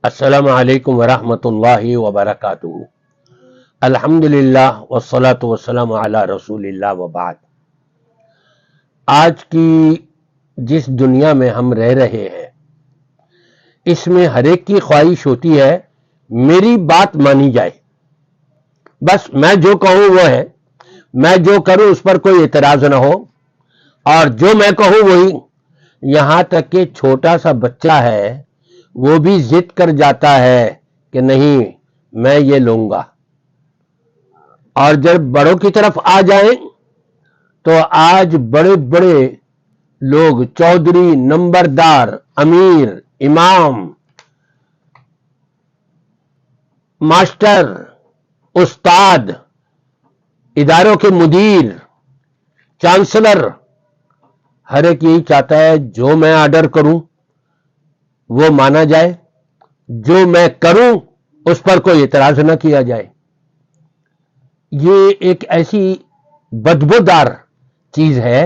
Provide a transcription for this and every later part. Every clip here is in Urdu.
السلام علیکم ورحمۃ اللہ وبرکاتہ۔ الحمدللہ والصلاة والسلام علی رسول اللہ وبعد۔ آج کی جس دنیا میں ہم رہ رہے ہیں اس میں ہر ایک کی خواہش ہوتی ہے میری بات مانی جائے، بس میں جو کہوں وہ ہے، میں جو کروں اس پر کوئی اعتراض نہ ہو، اور جو میں کہوں وہی۔ یہاں تک کہ چھوٹا سا بچہ ہے وہ بھی ضد کر جاتا ہے کہ نہیں میں یہ لوں گا، اور جب بڑوں کی طرف آ جائیں تو آج بڑے بڑے لوگ چودھری، نمبردار، امیر، امام، ماسٹر، استاد، اداروں کے مدیر، چانسلر، ہر ایک یہی چاہتا ہے جو میں آرڈر کروں وہ مانا جائے، جو میں کروں اس پر کوئی اعتراض نہ کیا جائے۔ یہ ایک ایسی بدبودار چیز ہے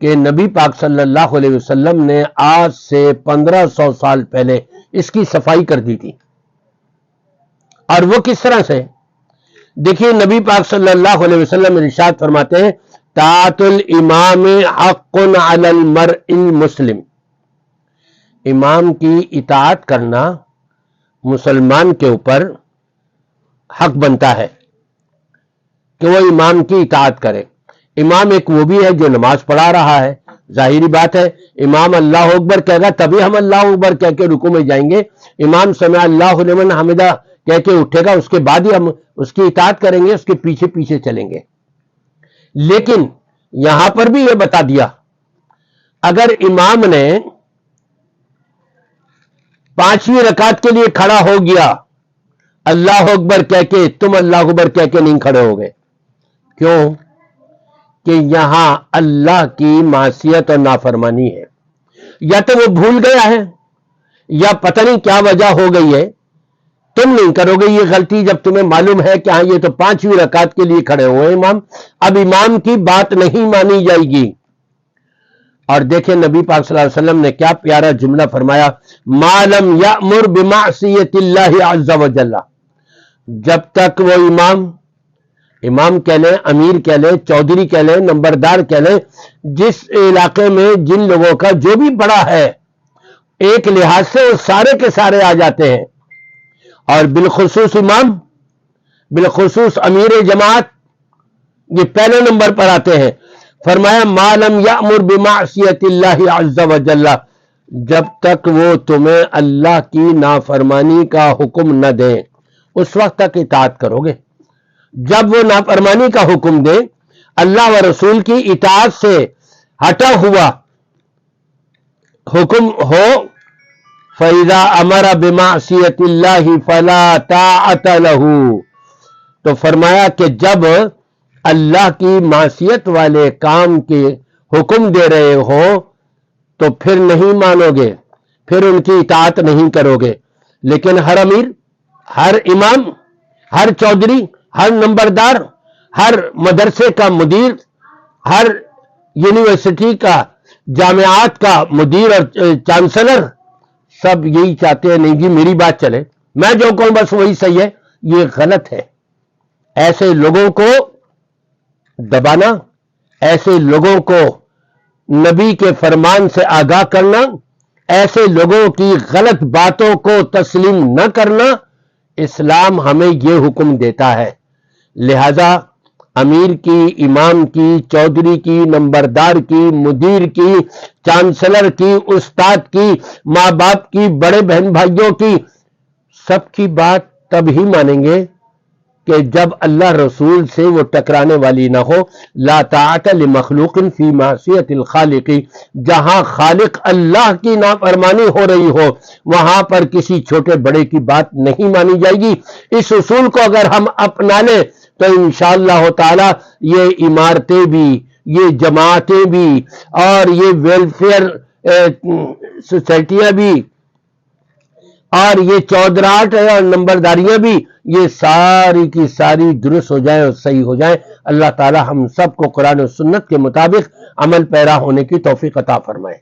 کہ نبی پاک صلی اللہ علیہ وسلم نے آج سے 1500 سال پہلے اس کی صفائی کر دی تھی۔ اور وہ کس طرح سے؟ دیکھیے، نبی پاک صلی اللہ علیہ وسلم ارشاد فرماتے ہیں طاعت الامام حق علی المرء المسلم، امام کی اطاعت کرنا مسلمان کے اوپر حق بنتا ہے کہ وہ امام کی اطاعت کرے۔ امام ایک وہ بھی ہے جو نماز پڑھا رہا ہے، ظاہری بات ہے امام اللہ اکبر کہے گا تبھی ہم اللہ اکبر کہہ کے رکوع میں جائیں گے، امام سمع اللہ لمن حمدہ کہہ کے اٹھے گا، اس کے بعد ہی ہم اس کی اطاعت کریں گے، اس کے پیچھے پیچھے چلیں گے۔ لیکن یہاں پر بھی یہ بتا دیا اگر امام نے 5ویں رکعت کے لیے کھڑا ہو گیا اللہ اکبر کہہ کے، تم اللہ اکبر کہہ کے نہیں کھڑے ہو گئے، کیوں؟ کہ یہاں اللہ کی معصیت اور نافرمانی ہے، یا تو وہ بھول گیا ہے یا پتہ نہیں کیا وجہ ہو گئی ہے، تم نہیں کرو گے یہ غلطی جب تمہیں معلوم ہے کہ ہاں یہ تو 5ویں رکعت کے لیے کھڑے ہوئے امام، اب امام کی بات نہیں مانی جائے گی۔ اور دیکھیں نبی پاک صلی اللہ علیہ وسلم نے کیا پیارا جملہ فرمایا، ما لم یأمر بمعصیت اللہ عز وجل، جب تک وہ امام کہہ لیں، امیر کہہ لیں، چودھری کہہ لیں، نمبردار کہہ لیں، جس علاقے میں جن لوگوں کا جو بھی بڑا ہے ایک لحاظ سے وہ سارے کے سارے آ جاتے ہیں، اور بالخصوص امام، بالخصوص امیر جماعت یہ پہلے نمبر پر آتے ہیں۔ فرمایا ما لم یأمر بمعصیت اللہ عز وجل، جب تک وہ تمہیں اللہ کی نافرمانی کا حکم نہ دیں اس وقت تک اطاعت کرو گے۔ جب وہ نافرمانی کا حکم دیں، اللہ و رسول کی اطاعت سے ہٹا ہوا حکم ہو، فَإِذَا أَمَرَ بِمَعْصِيَةِ اللَّهِ فَلَا طَاعَةَ لَهُ، تو فرمایا کہ جب اللہ کی معصیت والے کام کے حکم دے رہے ہو تو پھر نہیں مانو گے، پھر ان کی اطاعت نہیں کرو گے۔ لیکن ہر امیر، ہر امام، ہر چودھری، ہر نمبردار، ہر مدرسے کا مدیر، ہر یونیورسٹی کا، جامعات کا مدیر اور چانسلر سب یہی چاہتے ہیں نہیں جی میری بات چلے، میں جو کہوں بس وہی صحیح ہے۔ یہ غلط ہے۔ ایسے لوگوں کو دبانا، ایسے لوگوں کو نبی کے فرمان سے آگاہ کرنا، ایسے لوگوں کی غلط باتوں کو تسلیم نہ کرنا، اسلام ہمیں یہ حکم دیتا ہے۔ لہذا امیر کی، امام کی، چودھری کی، نمبردار کی، مدیر کی، چانسلر کی، استاد کی، ماں باپ کی، بڑے بہن بھائیوں کی، سب کی بات تب ہی مانیں گے کہ جب اللہ رسول سے وہ ٹکرانے والی نہ ہو۔ لا طاعت لمخلوق فی معصیت الخالق، جہاں خالق اللہ کی نافرمانی ہو رہی ہو وہاں پر کسی چھوٹے بڑے کی بات نہیں مانی جائے گی۔ اس اصول کو اگر ہم اپنا لیں تو انشاءاللہ تعالی یہ عمارتیں بھی، یہ جماعتیں بھی، اور یہ ویلفیئر سوسائٹیاں بھی، اور یہ چودراہٹ اور نمبرداریاں بھی، یہ ساری کی ساری درست ہو جائیں اور صحیح ہو جائیں۔ اللہ تعالی ہم سب کو قرآن و سنت کے مطابق عمل پیرا ہونے کی توفیق عطا فرمائے۔